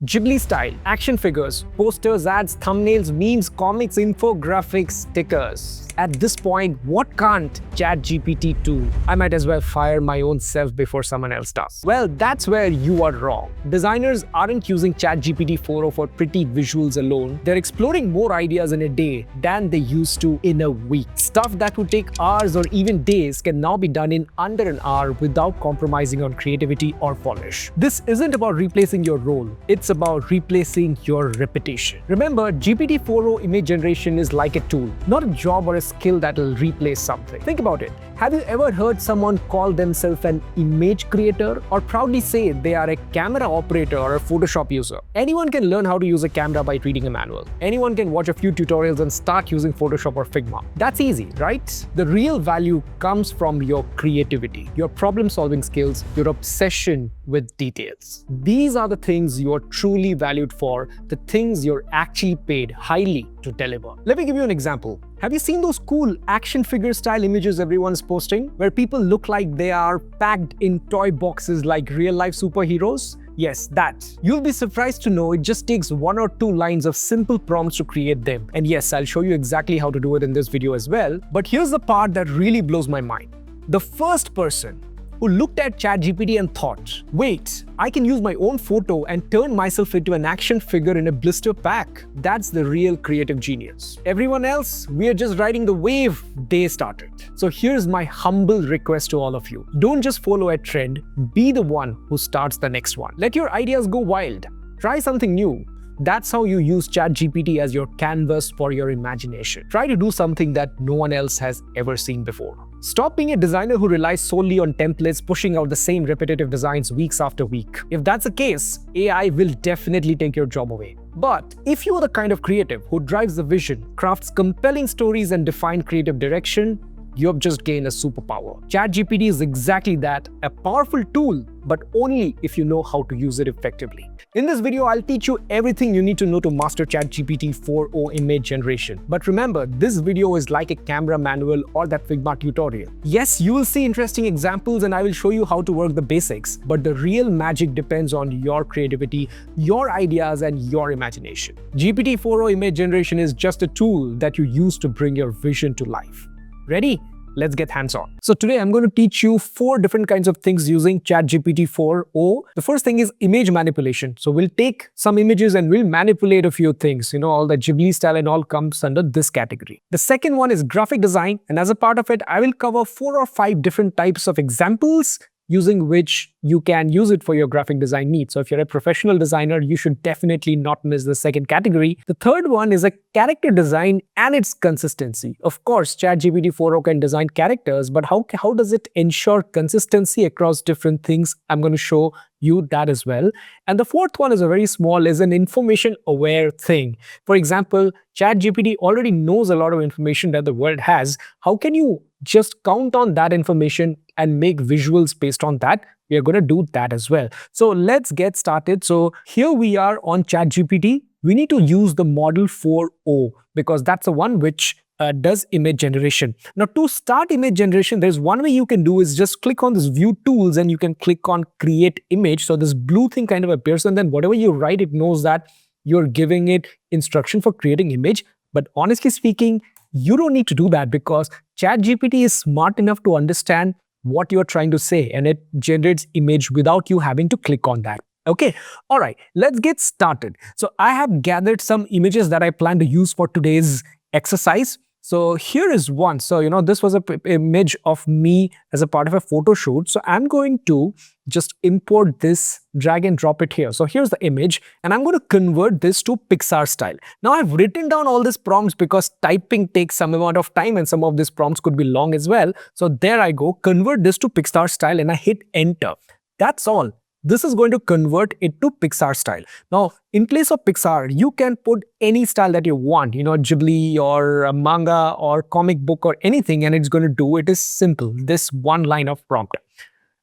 Ghibli style, action figures, posters, ads, thumbnails, memes, comics, infographics, stickers. At this point, what can't ChatGPT do? I might as well fire my own self before someone else does. Well, that's where you are wrong. Designers aren't using ChatGPT 4.0 for pretty visuals alone. They're exploring more ideas in a day than they used to in a week. Stuff that would take hours or even days can now be done in under an hour without compromising on creativity or polish. This isn't about replacing your role. It's about replacing your reputation. Remember, GPT 4.0 image generation is like a tool, not a job or a skill that will replace something. Think about it. Have you ever heard someone call themselves an image creator or proudly say they are a camera operator or a Photoshop user? Anyone can learn how to use a camera by reading a manual. Anyone can watch a few tutorials and start using Photoshop or Figma. That's easy, right? The real value comes from your creativity, your problem-solving skills, your obsession with details. These are the things you are truly valued for, the things you're actually paid highly to deliver. Let me give you an example. Have you seen those cool action figure style images everyone's posting, where people look like they are packed in toy boxes like real life superheroes? Yes, that. You'll be surprised to know it just takes 1 or 2 lines of simple prompts to create them. And yes, I'll show you exactly how to do it in this video as well. But here's the part that really blows my mind. The first person who looked at ChatGPT and thought, wait, I can use my own photo and turn myself into an action figure in a blister pack. That's the real creative genius. Everyone else, we are just riding the wave they started. So here's my humble request to all of you. Don't just follow a trend, be the one who starts the next one. Let your ideas go wild. Try something new. That's how you use ChatGPT as your canvas for your imagination. Try to do something that no one else has ever seen before. Stop being a designer who relies solely on templates, pushing out the same repetitive designs weeks after week. If that's the case, AI will definitely take your job away. But if you are the kind of creative who drives the vision, crafts compelling stories, and defines creative direction, you've just gained a superpower. ChatGPT is exactly that, a powerful tool, but only if you know how to use it effectively. In this video, I'll teach you everything you need to know to master ChatGPT 4.0 image generation. But remember, this video is like a camera manual or that Figma tutorial. Yes, you will see interesting examples and I will show you how to work the basics, but the real magic depends on your creativity, your ideas, and your imagination. GPT 4.0 image generation is just a tool that you use to bring your vision to life. Ready? Let's get hands-on. So today I'm going to teach you 4 different kinds of things using ChatGPT 4.0. The first thing is image manipulation. So we'll take some images and we'll manipulate a few things. You know, all the Ghibli style and all comes under this category. The second one is graphic design. And as a part of it, I will cover 4 or 5 different types of examples using which you can use it for your graphic design needs. So if you're a professional designer, you should definitely not miss the second category. The third one is a character design and its consistency. Of course, ChatGPT 4.0 can design characters, but how does it ensure consistency across different things? I'm going to show you that as well. And the fourth one is a very small, is an information-aware thing. For example, ChatGPT already knows a lot of information that the world has. How can you just count on that information and make visuals based on that? We are going to do that as well. So let's get started. So here we are on ChatGPT. We need to use the model 4.0 because that's the one which does image generation. Now to start image generation, there's one way you can do is just click on this view tools and you can click on create image. So this blue thing kind of appears and then whatever you write, it knows that you're giving it instruction for creating image. But honestly speaking, you don't need to do that because ChatGPT is smart enough to understand what you're trying to say and it generates image without you having to click on that. Okay, all right, let's get started. So I have gathered some images that I plan to use for today's exercise. So here is one. So, you know, this was an image of me as a part of a photo shoot. So I'm going to just import this, drag and drop it here. So here's the image and I'm going to convert this to Pixar style. Now I've written down all these prompts because typing takes some amount of time and some of these prompts could be long as well. So there I go, convert this to Pixar style and I hit enter. That's all. This is going to convert it to Pixar style. Now, in place of Pixar, you can put any style that you want, you know, Ghibli or a manga or comic book or anything, and it's going to do it is simple. This one line of prompt.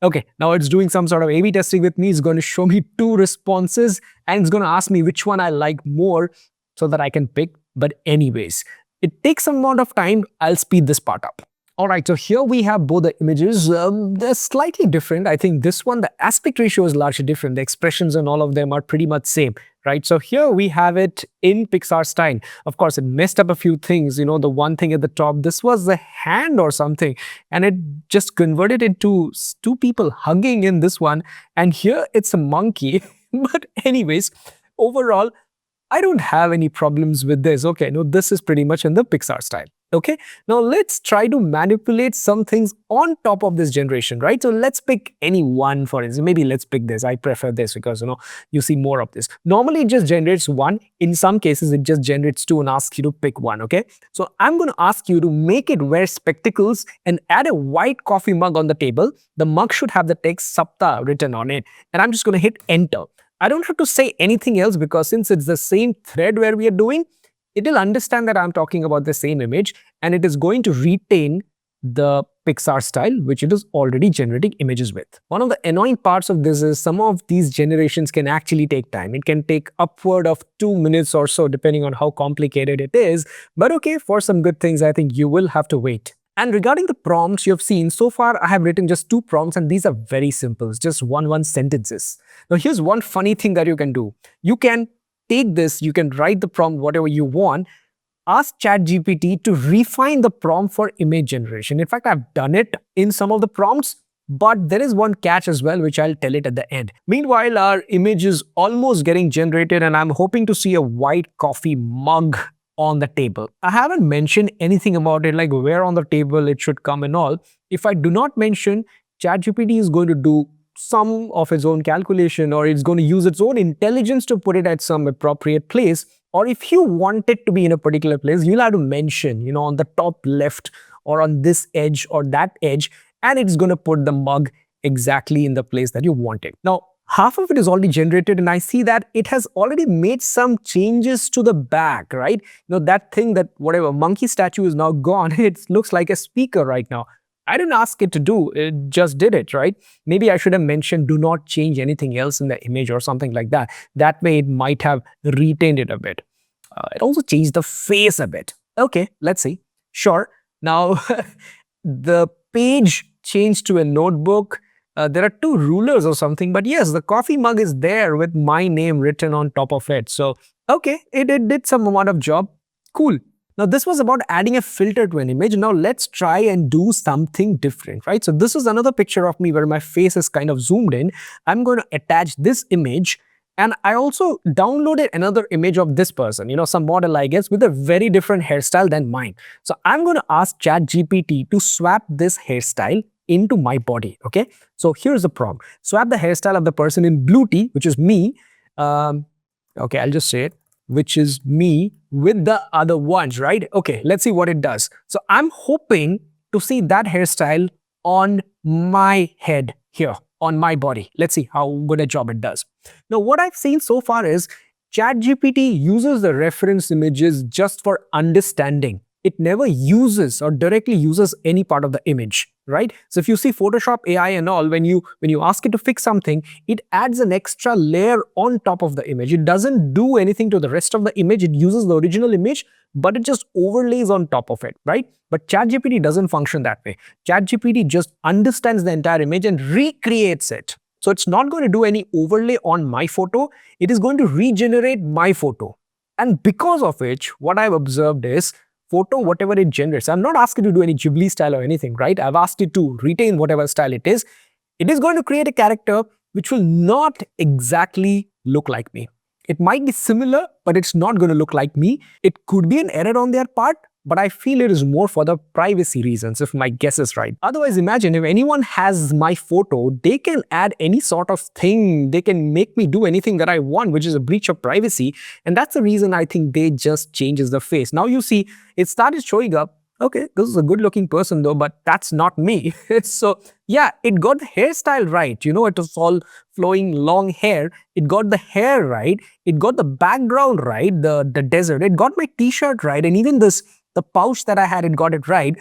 Okay, now it's doing some sort of A/B testing with me. It's going to show me 2 responses and it's going to ask me which one I like more so that I can pick. But anyways, it takes some amount of time. I'll speed this part up. All right, so here we have both the images. They're slightly different. I think this one, the aspect ratio is largely different. The expressions and all of them are pretty much same, right? So here we have it in Pixar style. Of course, it messed up a few things. The one thing at the top, this was a hand or something, and it just converted into two people hugging in this one. And here it's a monkey. But anyways, overall, I don't have any problems with this. Okay, no, this is pretty much in the Pixar style. Okay, now let's try to manipulate some things on top of this generation, right? So let's pick any one, for instance. Maybe let's pick this. I prefer this because, you see more of this. Normally, it just generates one. In some cases, it just generates two and asks you to pick one, okay? So I'm going to ask you to make it wear spectacles and add a white coffee mug on the table. The mug should have the text Sapta written on it. And I'm just going to hit enter. I don't have to say anything else because since it's the same thread where we are doing, it will understand that I'm talking about the same image and it is going to retain the Pixar style, which it is already generating images with. One of the annoying parts of this is some of these generations can actually take time. It can take upward of 2 minutes or so, depending on how complicated it is. But okay, for some good things, I think you will have to wait. And regarding the prompts you have seen, so far I have written just 2 prompts and these are very simple, just one sentences. Now here's one funny thing that you can do. You can take this, you can write the prompt whatever you want, ask ChatGPT to refine the prompt for image generation. In fact, I've done it in some of the prompts, but there is one catch as well, which I'll tell it at the end. Meanwhile, our image is almost getting generated and I'm hoping to see a white coffee mug on the table. I haven't mentioned anything about it, like where on the table it should come and all. If I do not mention, ChatGPT is going to do some of its own calculation or it's going to use its own intelligence to put it at some appropriate place. Or if you want it to be in a particular place, you'll have to mention, on the top left or on this edge or that edge, and it's going to put the mug exactly in the place that you want it. Now, half of it is already generated and I see that it has already made some changes to the back, right? That thing that whatever monkey statue is now gone, it looks like a speaker right now. I didn't ask it to do, it just did it, right? Maybe I should have mentioned do not change anything else in the image or something like that. That way it might have retained it a bit. It also changed the face a bit. Okay, let's see. Sure. Now, the page changed to a notebook. There are 2 rulers or something, but yes, the coffee mug is there with my name written on top of it. So, okay, it did some amount of job. Cool. Now, this was about adding a filter to an image. Now, let's try and do something different, right? So, this is another picture of me where my face is kind of zoomed in. I'm going to attach this image and I also downloaded another image of this person, some model, I guess, with a very different hairstyle than mine. So, I'm going to ask ChatGPT to swap this hairstyle into my body, okay? So, here's the prompt. Swap the hairstyle of the person in blue tea, which is me. Okay, I'll just say it, which is me with the other ones, right? Okay, let's see what it does. So I'm hoping to see that hairstyle on my head here, on my body. Let's see how good a job it does. Now, what I've seen so far is ChatGPT uses the reference images just for understanding. It never uses or directly uses any part of the image, right? So if you see Photoshop AI and all, when you ask it to fix something, it adds an extra layer on top of the image. It doesn't do anything to the rest of the image. It uses the original image, but it just overlays on top of it, right? But ChatGPT doesn't function that way. ChatGPT just understands the entire image and recreates it. So it's not going to do any overlay on my photo. It is going to regenerate my photo. And because of which, what I've observed is photo, whatever it generates, I'm not asking it to do any Ghibli style or anything, right? I've asked it to retain whatever style it is. It is going to create a character which will not exactly look like me. It might be similar, but it's not going to look like me. It could be an error on their part, but I feel it is more for the privacy reasons, if my guess is right. Otherwise, imagine if anyone has my photo, they can add any sort of thing. They can make me do anything that I want, which is a breach of privacy. And that's the reason I think they just changes the face. Now you see, it started showing up. Okay, this is a good looking person though, but that's not me. So yeah, it got the hairstyle right. It was all flowing long hair. It got the hair right. It got the background right, the desert. It got my t-shirt right. And even the pouch that I had, it got it right.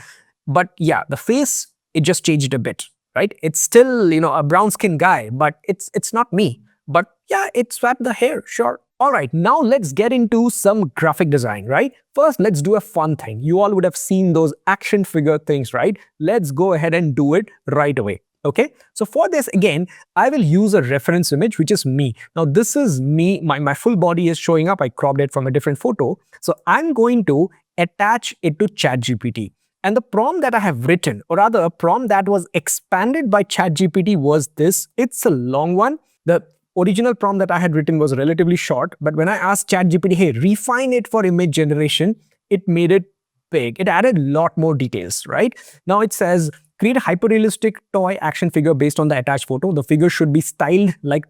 But yeah, the face, it just changed a bit, right? It's still, a brown skin guy, but it's not me. But yeah, it swapped the hair, sure. All right, now let's get into some graphic design, right? First, let's do a fun thing. You all would have seen those action figure things, right? Let's go ahead and do it right away. Okay, so for this, again, I will use a reference image, which is me. Now, this is me. My full body is showing up. I cropped it from a different photo. So I'm going to attach it to ChatGPT. And the prompt that I have written, or rather a prompt that was expanded by ChatGPT was this. It's a long one. The original prompt that I had written was relatively short, but when I asked ChatGPT, hey, refine it for image generation, it made it big. It added a lot more details, right? Now it says, create a hyper-realistic toy action figure based on the attached photo. The figure should be styled like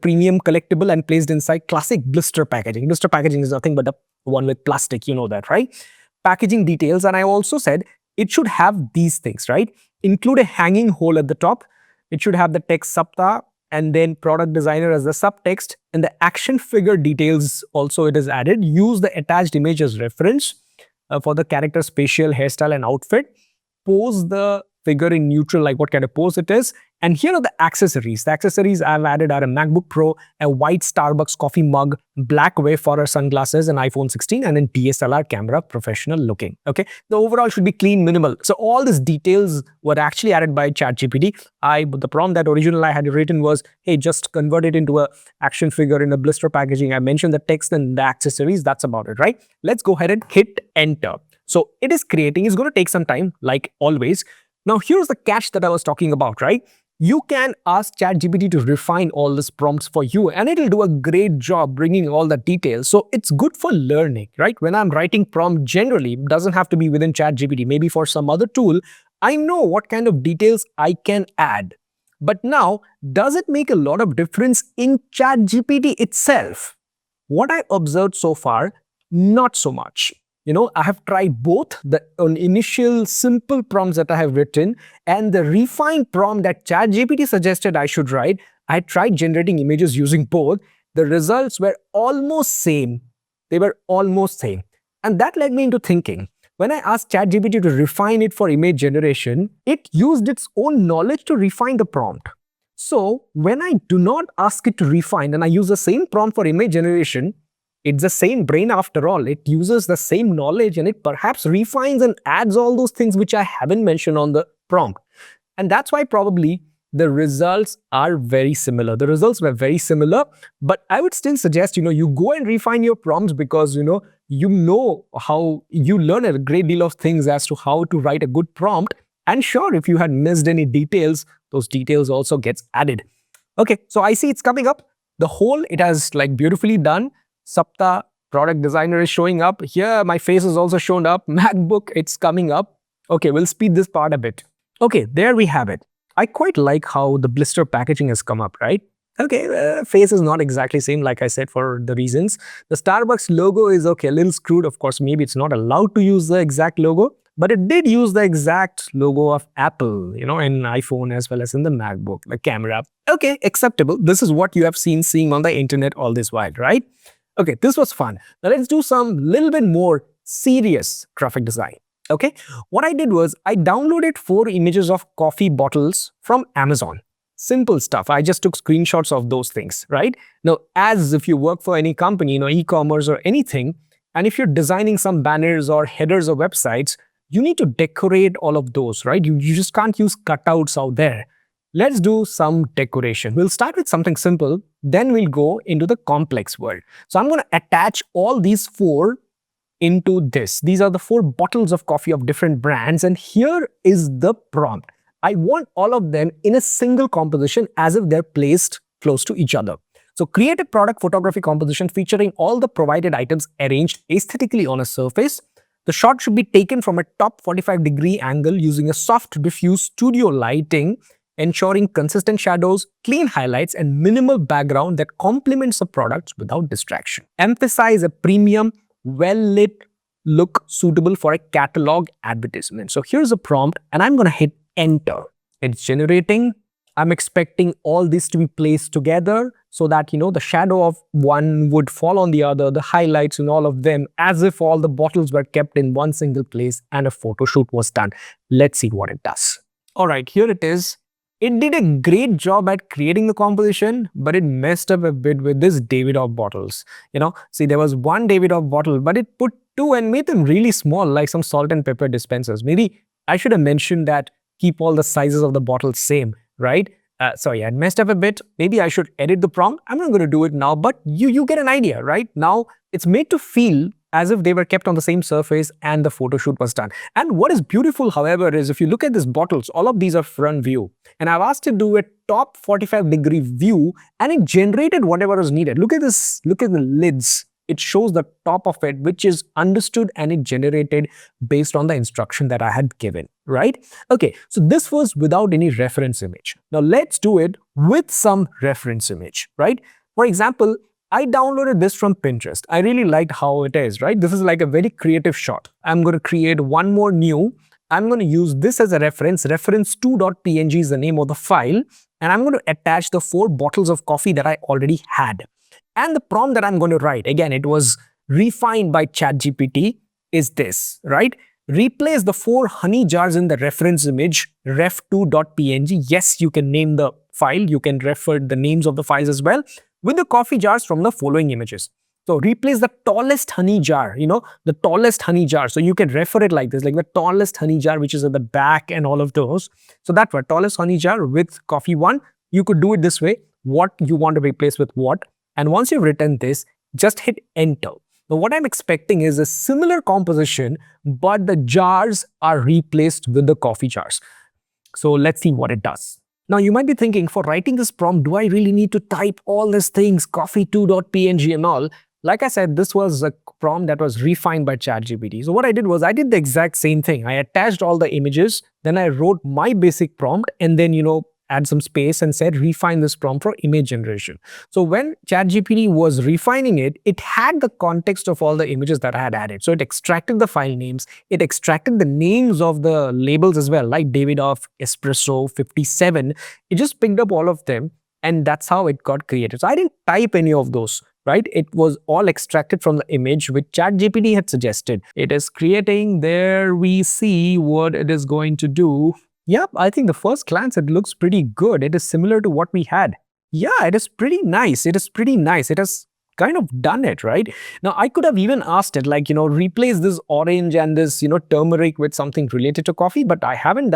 premium collectible and placed inside classic blister packaging. Blister packaging is nothing but the one with plastic, you know that, right? Packaging details, and I also said it should have these things, right? Include a hanging hole at the top. It should have the text Sapta and then product designer as the subtext, and the action figure details also it is added. Use the attached image as reference for the character spatial hairstyle and outfit. Pose the figure in neutral, like what kind of pose it is. And here are the accessories. The accessories I've added are a MacBook Pro, a white Starbucks coffee mug, black Wayfarer sunglasses, an iPhone 16, and then DSLR camera, professional looking. Okay, the overall should be clean, minimal. So all these details were actually added by ChatGPT. The prompt that original I had written was, hey, just convert it into a action figure in a blister packaging. I mentioned the text and the accessories. That's about it, right? Let's go ahead and hit enter. So it is creating. It's going to take some time, like always. Now here's the catch that I was talking about, right? You can ask ChatGPT to refine all these prompts for you, and it'll do a great job bringing all the details. So it's good for learning, right? When I'm writing prompt, generally, it doesn't have to be within ChatGPT. Maybe for some other tool, I know what kind of details I can add. But now, does it make a lot of difference in ChatGPT itself? What I observed so far, not so much. You know, I have tried both the initial simple prompts that I have written and the refined prompt that ChatGPT suggested I should write. I tried generating images using both. The results were almost same. They were almost same. And that led me into thinking. When I asked ChatGPT to refine it for image generation, it used its own knowledge to refine the prompt. So when I do not ask it to refine and I use the same prompt for image generation, it's the same brain after all. It uses the same knowledge and it perhaps refines and adds all those things which I haven't mentioned on the prompt. And that's why probably the results are very similar. The results were very similar, but I would still suggest, you go and refine your prompts because, you know how you learn a great deal of things as to how to write a good prompt. And sure, if you had missed any details, those details also gets added. Okay, so I see it's coming up. The whole, it has like beautifully done. Sapta, product designer is showing up. Here, my face is also shown up. MacBook, it's coming up. Okay, we'll speed this part a bit. Okay, there we have it. I quite like how the blister packaging has come up, right? Okay, face is not exactly same, like I said, for the reasons. The Starbucks logo is okay, a little screwed. Of course, maybe it's not allowed to use the exact logo, but it did use the exact logo of Apple, in iPhone as well as in the MacBook, the camera. Okay, acceptable. This is what you have seeing on the internet all this while, right? Okay, this was fun. Now let's do some little bit more serious graphic design. Okay, what I did was I downloaded 4 images of coffee bottles from Amazon. Simple stuff. I just took screenshots of those things, right? Now, as if you work for any company, e-commerce or anything, and if you're designing some banners or headers or websites, you need to decorate all of those, right? You just can't use cutouts out there. Let's do some decoration. We'll start with something simple, then we'll go into the complex world. So I'm going to attach all these 4 into this. These are the 4 bottles of coffee of different brands, and here is the prompt. I want all of them in a single composition as if they're placed close to each other. So create a product photography composition featuring all the provided items arranged aesthetically on a surface. The shot should be taken from a top 45-degree angle using a soft diffuse studio lighting, ensuring consistent shadows, clean highlights, and minimal background that complements the products without distraction. Emphasize a premium, well-lit look suitable for a catalog advertisement. So here's a prompt, and I'm going to hit enter. It's generating. I'm expecting all this to be placed together so that, the shadow of one would fall on the other, the highlights and all of them, as if all the bottles were kept in one single place and a photo shoot was done. Let's see what it does. All right, here it is. It did a great job at creating the composition, but it messed up a bit with this Davidoff bottles. See, there was one Davidoff bottle, but it put two and made them really small, like some salt and pepper dispensers. Maybe I should have mentioned that keep all the sizes of the bottles same, right? Sorry, I messed up a bit. Maybe I should edit the prompt. I'm not going to do it now, but you get an idea, right? Now it's made to feel as if they were kept on the same surface and the photo shoot was done. And what is beautiful, however, is if you look at these bottles, all of these are front view. And I've asked it to do a top 45-degree view and it generated whatever was needed. Look at this, look at the lids. It shows the top of it, which is understood and it generated based on the instruction that I had given, right? Okay, so this was without any reference image. Now let's do it with some reference image, right? For example, I downloaded this from Pinterest. I really liked how it is, right? This is like a very creative shot. I'm going to create one more new. I'm going to use this as a reference. Reference2.png is the name of the file. And I'm going to attach the 4 bottles of coffee that I already had. And the prompt that I'm going to write, again, it was refined by ChatGPT, is this, right? Replace the 4 honey jars in the reference image, ref2.png. Yes, you can name the file. You can refer the names of the files as well, with the coffee jars from the following images. So replace the tallest honey jar, the tallest honey jar. So you can refer it like this, like the tallest honey jar, which is at the back and all of those. So that one, tallest honey jar with coffee 1. You could do it this way, what you want to replace with what. And once you've written this, just hit enter. Now what I'm expecting is a similar composition, but the jars are replaced with the coffee jars. So let's see what it does. Now you might be thinking, for writing this prompt, do I really need to type all these things, coffee2.png and all? Like I said, this was a prompt that was refined by ChatGPT. So what I did was I did the exact same thing. I attached all the images, then I wrote my basic prompt and then, add some space and said refine this prompt for image generation. So when ChatGPT was refining it, it had the context of all the images that I had added. So it extracted the file names, it extracted the names of the labels as well, like Davidoff, Espresso, 57. It just picked up all of them and that's how it got created. So I didn't type any of those, right? It was all extracted from the image which ChatGPT had suggested. It is creating, there we see what it is going to do. Yep, I think the first glance, it looks pretty good. It is similar to what we had. Yeah, it is pretty nice. It is pretty nice. It has kind of done it, right? Now, I could have even asked it like, replace this orange and this, turmeric with something related to coffee, but I haven't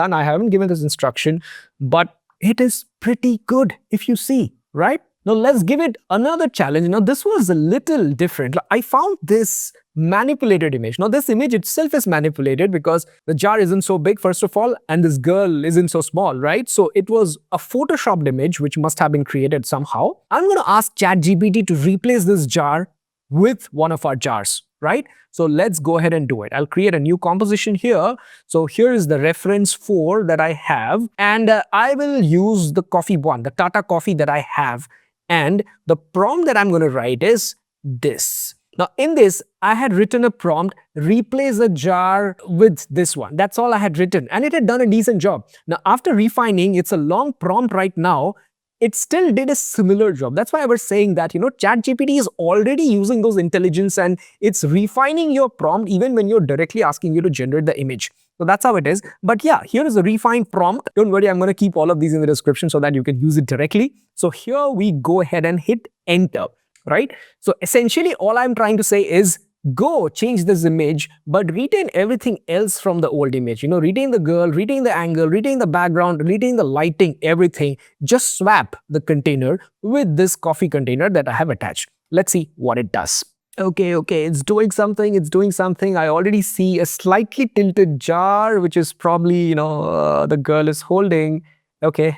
given this instruction, but it is pretty good if you see, right? Now, let's give it another challenge. Now, this was a little different. I found this manipulated image. Now, this image itself is manipulated because the jar isn't so big, first of all, and this girl isn't so small, right? So it was a photoshopped image, which must have been created somehow. I'm going to ask ChatGPT to replace this jar with one of our jars, right? So let's go ahead and do it. I'll create a new composition here. So here is the reference 4 that I have, and I will use the coffee one, the Tata coffee that I have. And the prompt that I'm going to write is this. Now, in this, I had written a prompt, replace the jar with this one. That's all I had written. And it had done a decent job. Now, after refining, it's a long prompt right now. It still did a similar job. That's why I was saying that, ChatGPT is already using those intelligence and it's refining your prompt even when you're directly asking you to generate the image. So that's how it is. But yeah, here is a refined prompt. Don't worry, I'm going to keep all of these in the description so that you can use it directly. So here we go ahead and hit enter, right? So essentially all I'm trying to say is go change this image, but retain everything else from the old image. Retain the girl, retain the angle, retain the background, retain the lighting, everything. Just swap the container with this coffee container that I have attached. Let's see what it does. Okay, it's doing something, I already see a slightly tilted jar, which is probably, the girl is holding. Okay,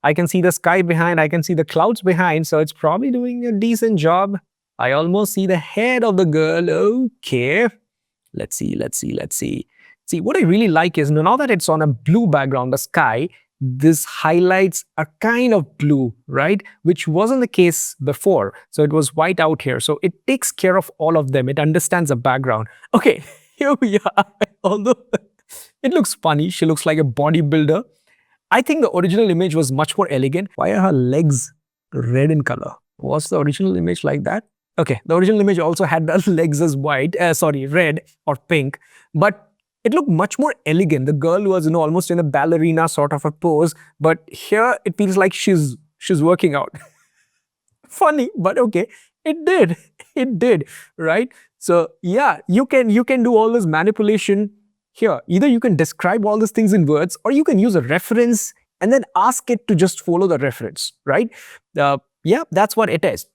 I can see the sky behind, I can see the clouds behind, so it's probably doing a decent job. I almost see the head of the girl. Okay, let's see. See, what I really like is now that it's on a blue background, the sky, this highlights a kind of blue, right? Which wasn't the case before. So it was white out here. So it takes care of all of them. It understands the background. Okay, here we are. Although it looks funny, she looks like a bodybuilder. I think the original image was much more elegant. Why are her legs red in color? Was the original image like that? Okay, the original image also had the legs as red or pink. But it looked much more elegant. The girl was, almost in a ballerina sort of a pose, but here it feels like she's working out. Funny, but okay, it did. It did, right? So yeah, you can do all this manipulation here. Either you can describe all these things in words, or you can use a reference and then ask it to just follow the reference, right? Yeah, that's what it is.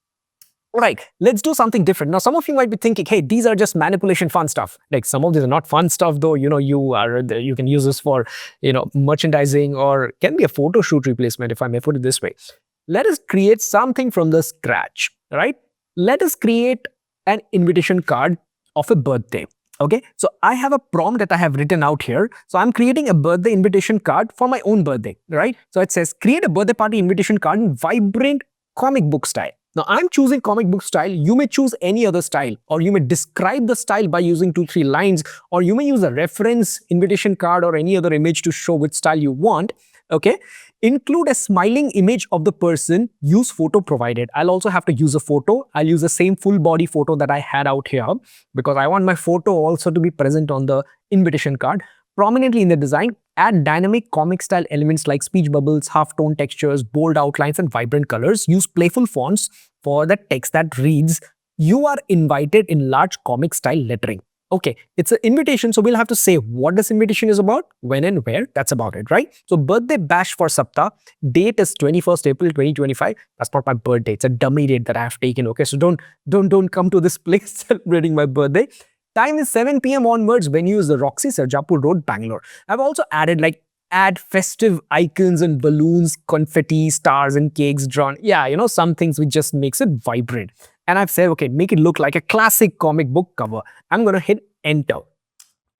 All right, let's do something different. Now, some of you might be thinking, hey, these are just manipulation fun stuff. Like some of these are not fun stuff, though. You can use this for, merchandising, or can be a photo shoot replacement, if I may put it this way. Let us create something from the scratch, right? Let us create an invitation card of a birthday. Okay, so I have a prompt that I have written out here. So I'm creating a birthday invitation card for my own birthday, right? So it says create a birthday party invitation card in vibrant comic book style. Now I'm choosing comic book style. You may choose any other style, or you may describe the style by using 2-3 lines, or you may use a reference invitation card or any other image to show which style you want. Okay, include a smiling image of the person, use photo provided. I'll also have to use a photo. I'll use the same full body photo that I had out here, because I want my photo also to be present on the invitation card. Prominently in the design, add dynamic comic style elements like speech bubbles, half-tone textures, bold outlines, and vibrant colors. Use playful fonts for the text that reads, "You are invited," in large comic style lettering. Okay, it's an invitation, so we'll have to say what this invitation is about, when and where. That's about it, right? So birthday bash for Sapta. Date is 21st April 2025. That's not my birthday. It's a dummy date that I have taken. Okay, so don't come to this place celebrating my birthday. Time is 7 p.m. onwards. Venue is the Roxy, Sargam Road, Bangalore. I've also add festive icons and balloons, confetti, stars, and cakes drawn. Yeah, some things which just makes it vibrant. And I've said, okay, make it look like a classic comic book cover. I'm going to hit enter.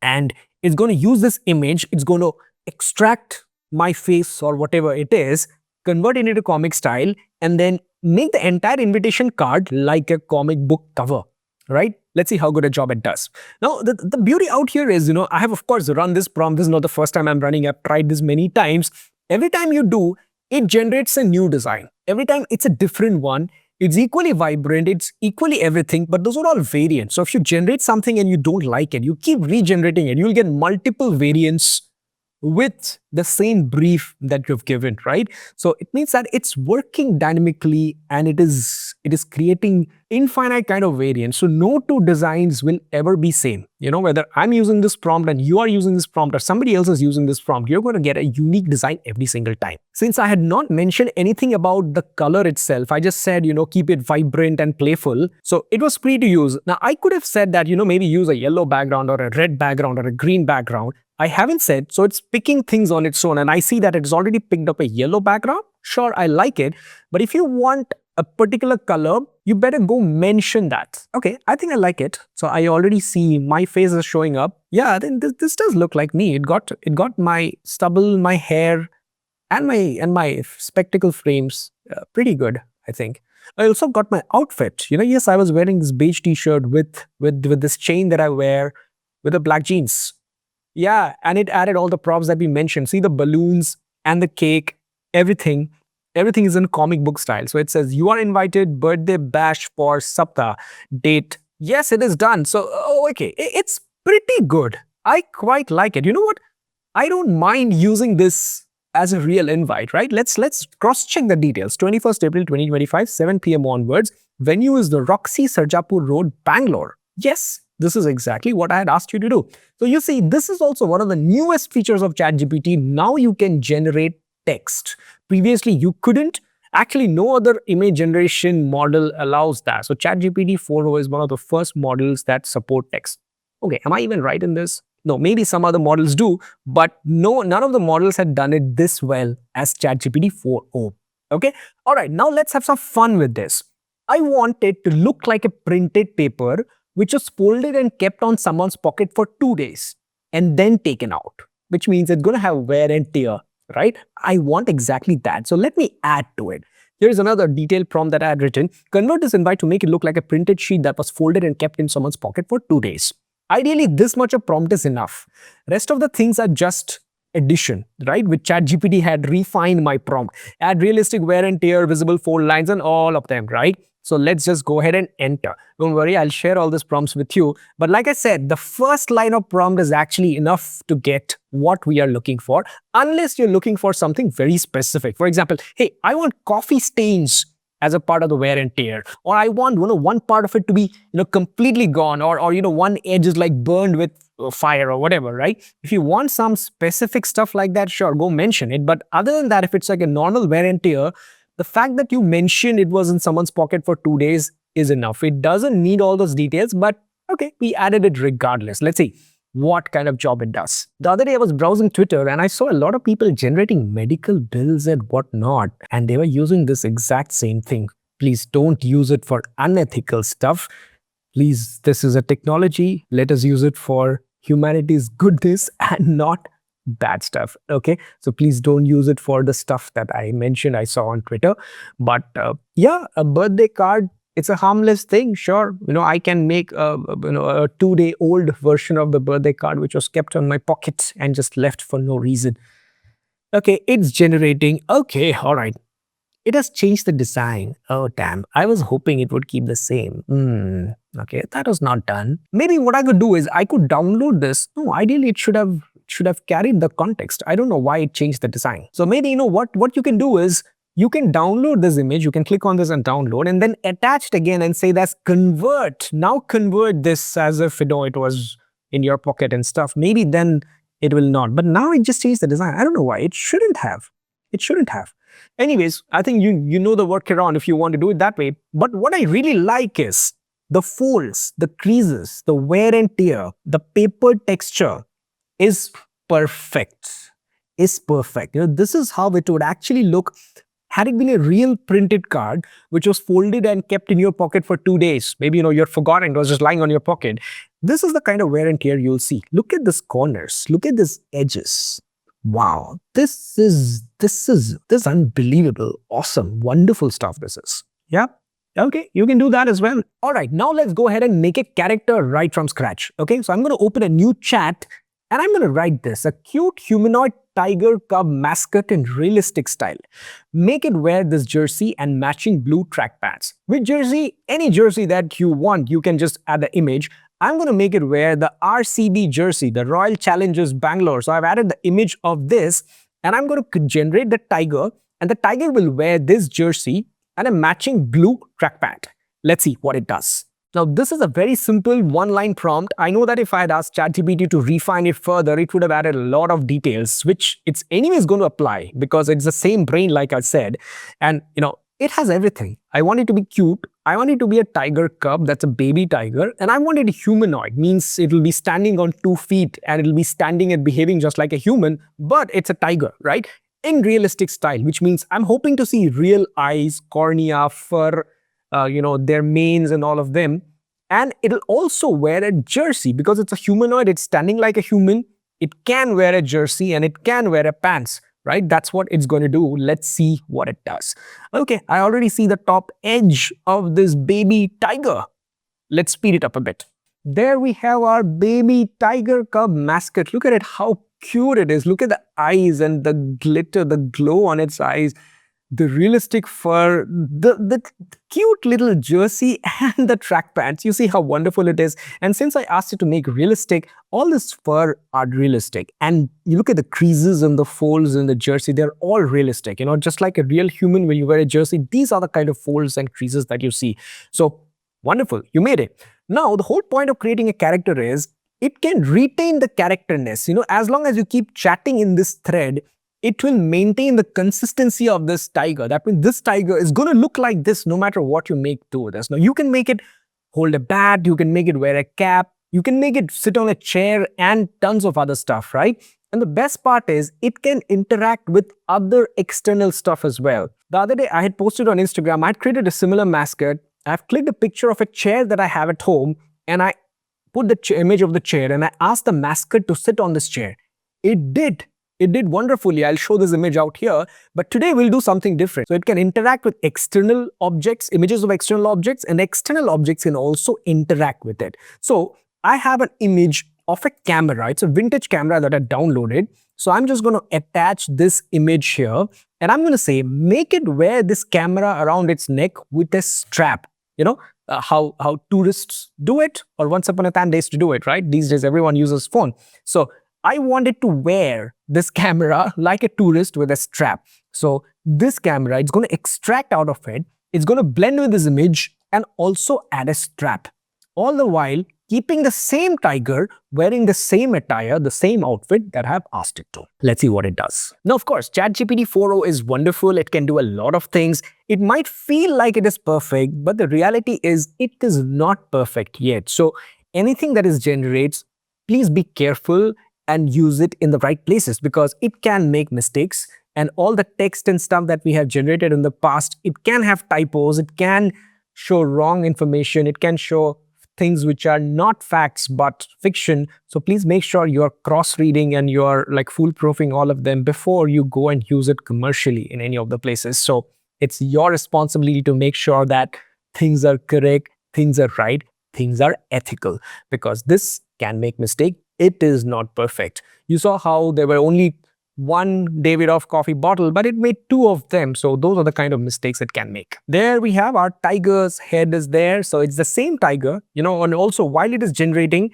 And it's going to use this image. It's going to extract my face or whatever it is, convert it into comic style, and then make the entire invitation card like a comic book cover, right? Let's see how good a job it does. Now, the beauty out here is, I have, of course, run this prompt. This is not the first time I'm running. I've tried this many times. Every time you do, it generates a new design. Every time it's a different one. It's equally vibrant. It's equally everything, but those are all variants. So if you generate something and you don't like it, you keep regenerating it, you'll get multiple variants with the same brief that you've given, right? So it means that it's working dynamically, and it is creating infinite kind of variants. So no two designs will ever be same. Whether I'm using this prompt and you are using this prompt, or somebody else is using this prompt, you're going to get a unique design every single time. Since I had not mentioned anything about the color itself, I just said, keep it vibrant and playful. So it was free to use. Now I could have said that, maybe use a yellow background or a red background or a green background. I haven't said, so it's picking things on its own, and I see that it's already picked up a yellow background. Sure, I like it, but if you want a particular color, you better go mention that. Okay, I think I like it. So I already see my face is showing up. Yeah, then this does look like me. It got my stubble, my hair, and my spectacle frames pretty good, I think. I also got my outfit. Yes, I was wearing this beige t-shirt with this chain that I wear with the black jeans. Yeah, and it added all the props that we mentioned. See the balloons and the cake, everything. Everything is in comic book style. So it says, you are invited, birthday bash for Sapta. Date. Yes, it is done. So, okay. It's pretty good. I quite like it. You know what? I don't mind using this as a real invite, right? Let's cross-check the details. 21st April 2025, 7 p.m. onwards. Venue is the Roxy, Sargam Road, Bangalore. Yes. This is exactly what I had asked you to do. So you see, this is also one of the newest features of ChatGPT. Now you can generate text. Previously, you couldn't. Actually, no other image generation model allows that. So ChatGPT 4.0 is one of the first models that support text. Okay, am I even right in this? No, maybe some other models do, but no, none of the models had done it this well as ChatGPT 4.0. Okay, all right, now let's have some fun with this. I want it to look like a printed paper which was folded and kept on someone's pocket for 2 days and then taken out, which means it's going to have wear and tear, right? I want exactly that. So let me add to it. Here's another detailed prompt that I had written. Convert this invite to make it look like a printed sheet that was folded and kept in someone's pocket for 2 days. Ideally, this much of prompt is enough. Rest of the things are just addition, right? With ChatGPT had refined my prompt. Add realistic wear and tear, visible fold lines, and all of them, right? So let's just go ahead and enter. Don't worry, I'll share all these prompts with you. But like I said, the first line of prompt is actually enough to get what we are looking for, unless you're looking for something very specific. For example, hey, I want coffee stains as a part of the wear and tear, or I want one part of it to be completely gone, or one edge is like burned with fire or whatever, right? If you want some specific stuff like that, sure, go mention it. But other than that, if it's like a normal wear and tear, the fact that you mentioned it was in someone's pocket for 2 days is enough. It doesn't need all those details, but okay, we added it regardless. Let's see what kind of job it does. The other day I was browsing Twitter and I saw a lot of people generating medical bills and whatnot, and they were using this exact same thing. Please don't use it for unethical stuff. Please, this is a technology. Let us use it for humanity's goodness and not bad stuff. Okay, so please don't use it for the stuff that I mentioned I saw on Twitter. But yeah, a birthday card, it's a harmless thing. Sure, I can make a 2-day-old version of the birthday card which was kept on my pocket and just left for no reason. Okay, it's generating. Okay, all right. It has changed the design. Oh, damn. I was hoping it would keep the same. Okay, that was not done. Maybe what I could do is I could download this. No, ideally it should have carried the context. I don't know why it changed the design. So maybe what you can do is you can download this image. You can click on this and download, and then attach it again and say that's convert. Now convert this as if it was in your pocket and stuff. Maybe then it will not. But now it just changed the design. I don't know why. It shouldn't have. It shouldn't have. Anyways, I think you know the workaround if you want to do it that way. But what I really like is the folds, the creases, the wear and tear, the paper texture is perfect. Is perfect. This is how it would actually look had it been a real printed card which was folded and kept in your pocket for 2 days. Maybe you're forgotten, it was just lying on your pocket. This is the kind of wear and tear you'll see. Look at these corners. Look at these edges. Wow, this is unbelievable, awesome, wonderful stuff this is. Yeah, okay, you can do that as well. All right, now let's go ahead and make a character right from scratch. Okay, so I'm going to open a new chat and I'm going to write this, a cute humanoid tiger cub mascot in realistic style. Make it wear this jersey and matching blue track pants. With jersey, any jersey that you want, you can just add the image. I'm going to make it wear the RCB jersey, the Royal Challengers Bangalore. So I've added the image of this and I'm going to generate the tiger, and the tiger will wear this jersey and a matching blue track pant. Let's see what it does. Now, this is a very simple one-line prompt. I know that if I had asked ChatGPT to refine it further, it would have added a lot of details, which it's anyways going to apply because it's the same brain, like I said. And, it has everything. I want it to be cute. I want it to be a tiger cub, that's a baby tiger. And I want it humanoid, means it will be standing on 2 feet and it will be standing and behaving just like a human, but it's a tiger, right? In realistic style, which means I'm hoping to see real eyes, cornea, fur, their manes and all of them. And it'll also wear a jersey because it's a humanoid, it's standing like a human. It can wear a jersey and it can wear a pants, right? That's what it's going to do. Let's see what it does. Okay, I already see the top edge of this baby tiger. Let's speed it up a bit. There we have our baby tiger cub mascot. Look at it, how cute it is. Look at the eyes and the glitter, the glow on its eyes, the realistic fur, the cute little jersey and the track pants. You see how wonderful it is. And since I asked it to make realistic, all this fur are realistic. And you look at the creases and the folds in the jersey, they're all realistic. Just like a real human when you wear a jersey, these are the kind of folds and creases that you see. So wonderful, you made it. Now, the whole point of creating a character is it can retain the characterness. As long as you keep chatting in this thread, it will maintain the consistency of this tiger. That means this tiger is going to look like this no matter what you make to this. Now, you can make it hold a bat, you can make it wear a cap, you can make it sit on a chair and tons of other stuff, right? And the best part is it can interact with other external stuff as well. The other day I had posted on Instagram, I had created a similar mascot. I've clicked a picture of a chair that I have at home and I put the image of the chair and I asked the mascot to sit on this chair. It did. It did wonderfully. I'll show this image out here, but today we'll do something different. So it can interact with external objects, images of external objects, and external objects can also interact with it. So I have an image of a camera. It's a vintage camera that I downloaded. So I'm just going to attach this image here and I'm going to say, make it wear this camera around its neck with a strap. how tourists do it, or once upon a time they used to do it, right? These days everyone uses phone. So I wanted to wear this camera like a tourist with a strap. So this camera, it's going to extract out of it, it's going to blend with this image and also add a strap, all the while keeping the same tiger wearing the same attire, the same outfit that I have asked it to. Let's see what it does. Now, of course, ChatGPT 4.0 is wonderful. It can do a lot of things. It might feel like it is perfect, but the reality is it is not perfect yet. So anything that it generates, please be careful and use it in the right places, because it can make mistakes. And all the text and stuff that we have generated in the past, it can have typos, it can show wrong information, it can show things which are not facts but fiction. So please make sure you're cross-reading and you're like foolproofing all of them before you go and use it commercially in any of the places. So it's your responsibility to make sure that things are correct, things are right, things are ethical, because this can make mistake. It is not perfect. You saw how there were only one Davidoff coffee bottle, but it made two of them. So those are the kind of mistakes it can make. There we have our tiger's head is there. So it's the same tiger, and also while it is generating,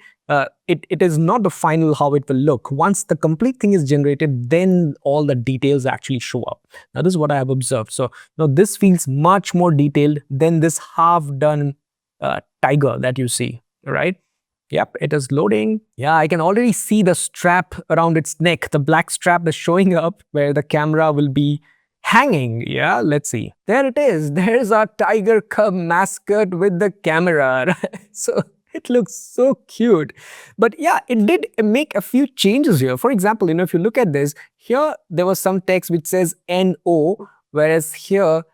it is not the final how it will look. Once the complete thing is generated, then all the details actually show up. Now this is what I have observed. So now this feels much more detailed than this half done tiger that you see, right? Yep, it is loading. Yeah, I can already see the strap around its neck. The black strap is showing up where the camera will be hanging. Yeah, let's see. There it is. There's our tiger cub mascot with the camera. So it looks so cute. But yeah, it did make a few changes here. For example, if you look at this, here there was some text which says NO, whereas here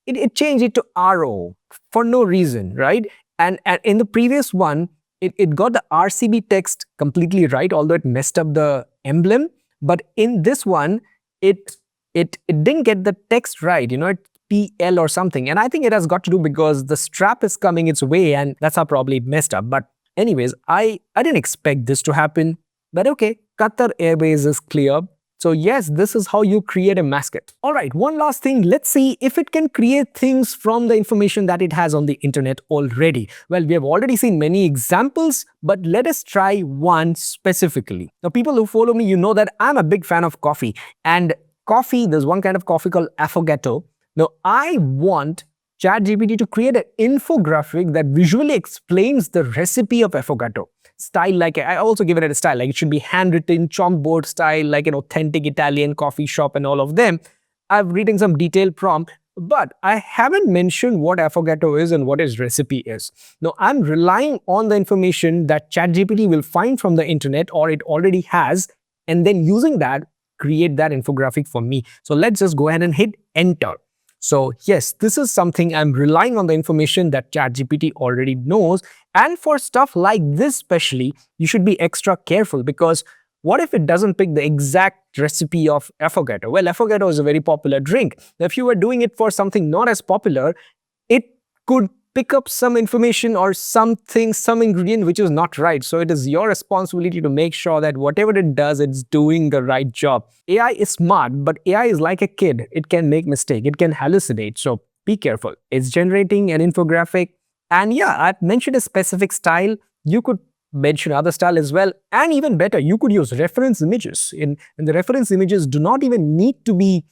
it changed it to RO for no reason, right? And in the previous one, it got the RCB text completely right, although it messed up the emblem. But in this one, it didn't get the text right, it's PL or something. And I think it has got to do because the strap is coming its way, and that's how probably it messed up. But anyways, I didn't expect this to happen. But okay, Qatar Airways is clear. So yes, this is how you create a mascot. All right, one last thing. Let's see if it can create things from the information that it has on the internet already. Well, we have already seen many examples, but let us try one specifically. Now, people who follow me, you know that I'm a big fan of coffee. And coffee, there's one kind of coffee called affogato. Now, I want ChatGPT to create an infographic that visually explains the recipe of affogato. Style, like I also give it a style, like it should be handwritten, chalkboard style, like an authentic Italian coffee shop and all of them. I've written some detailed prompt, but I haven't mentioned what affogato is and what its recipe is. Now, I'm relying on the information that ChatGPT will find from the internet, or it already has, and then using that, create that infographic for me. So let's just go ahead and hit enter. So yes, this is something I'm relying on the information that ChatGPT already knows. And for stuff like this especially, you should be extra careful, because what if it doesn't pick the exact recipe of affogato? Well, affogato is a very popular drink. If you were doing it for something not as popular, it could pick up some information or something, some ingredient which is not right. So it is your responsibility to make sure that whatever it does, it's doing the right job. AI is smart, but AI is like a kid. It can make mistake. It can hallucinate. So be careful. It's generating an infographic. And yeah, I've mentioned a specific style. You could mention other style as well. And even better, you could use reference images. And the reference images do not even need to be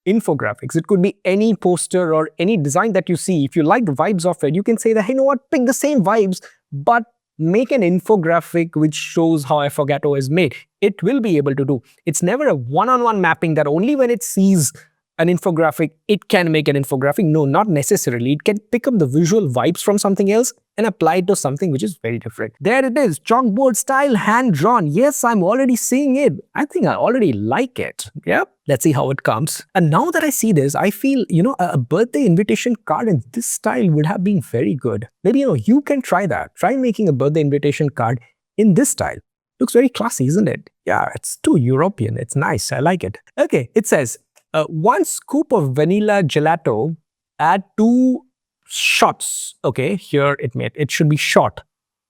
infographics. It could be any poster or any design that you see. If you like the vibes of it, you can say that, hey, you know what, pick the same vibes, but make an infographic which shows how affogato is made. It will be able to do. It's never a one-on-one mapping that only when it sees an infographic, it can make an infographic. No, not necessarily. It can pick up the visual vibes from something else and apply it to something which is very different. There it is, chalkboard style, hand-drawn. Yes, I'm already seeing it. I think I already like it. Yeah, let's see how it comes. And now that I see this, I feel, a birthday invitation card in this style would have been very good. Maybe, you can try that. Try making a birthday invitation card in this style. Looks very classy, isn't it? Yeah, it's too European. It's nice. I like it. Okay, it says, 1 scoop of vanilla gelato, add 2 shots. Okay, here it should be shot.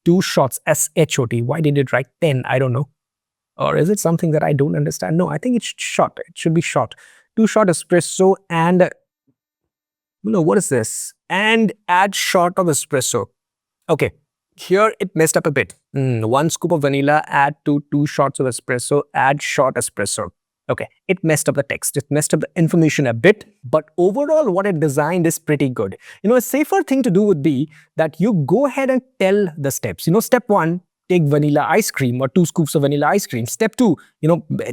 2 shots, S-H-O-T. Why did it write 10? I don't know. Or is it something that I don't understand? No, I think it's shot. It should be shot. 2 shot espresso and, what is this? and add shot of espresso. Okay, here it messed up a bit. 1 scoop of vanilla, add to 2 shots of espresso, add shot espresso. Okay, it messed up the text. It messed up the information a bit, but overall what it designed is pretty good. A safer thing to do would be that you go ahead and tell the steps. Step 1, take vanilla ice cream or 2 scoops of vanilla ice cream. Step 2,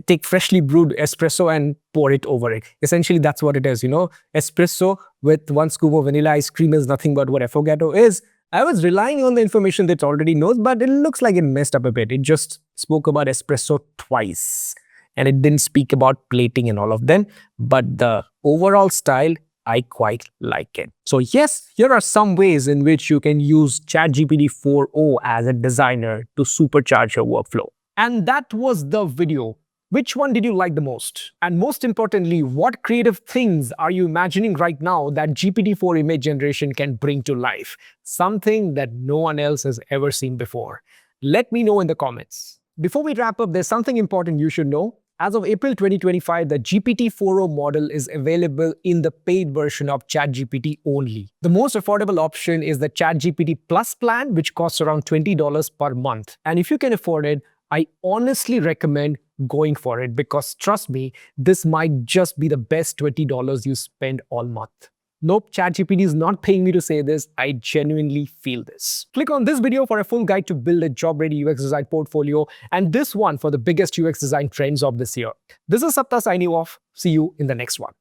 take freshly brewed espresso and pour it over it. Essentially, that's what it is. Espresso with 1 scoop of vanilla ice cream is nothing but what affogato is. I was relying on the information that it already knows, but it looks like it messed up a bit. It just spoke about espresso twice, and it didn't speak about plating and all of them. But the overall style, I quite like it. So yes, here are some ways in which you can use ChatGPT 4o as a designer to supercharge your workflow. And that was the video. Which one did you like the most? And most importantly, what creative things are you imagining right now that GPT-4 image generation can bring to life? Something that no one else has ever seen before. Let me know in the comments. Before we wrap up, there's something important you should know. As of April 2025, the GPT-4o model is available in the paid version of ChatGPT only. The most affordable option is the ChatGPT Plus plan, which costs around $20 per month. And if you can afford it, I honestly recommend going for it because trust me, this might just be the best $20 you spend all month. Nope, ChatGPT is not paying me to say this. I genuinely feel this. Click on this video for a full guide to build a job-ready UX design portfolio and this one for the biggest UX design trends of this year. This is Saptarshi signing off. See you in the next one.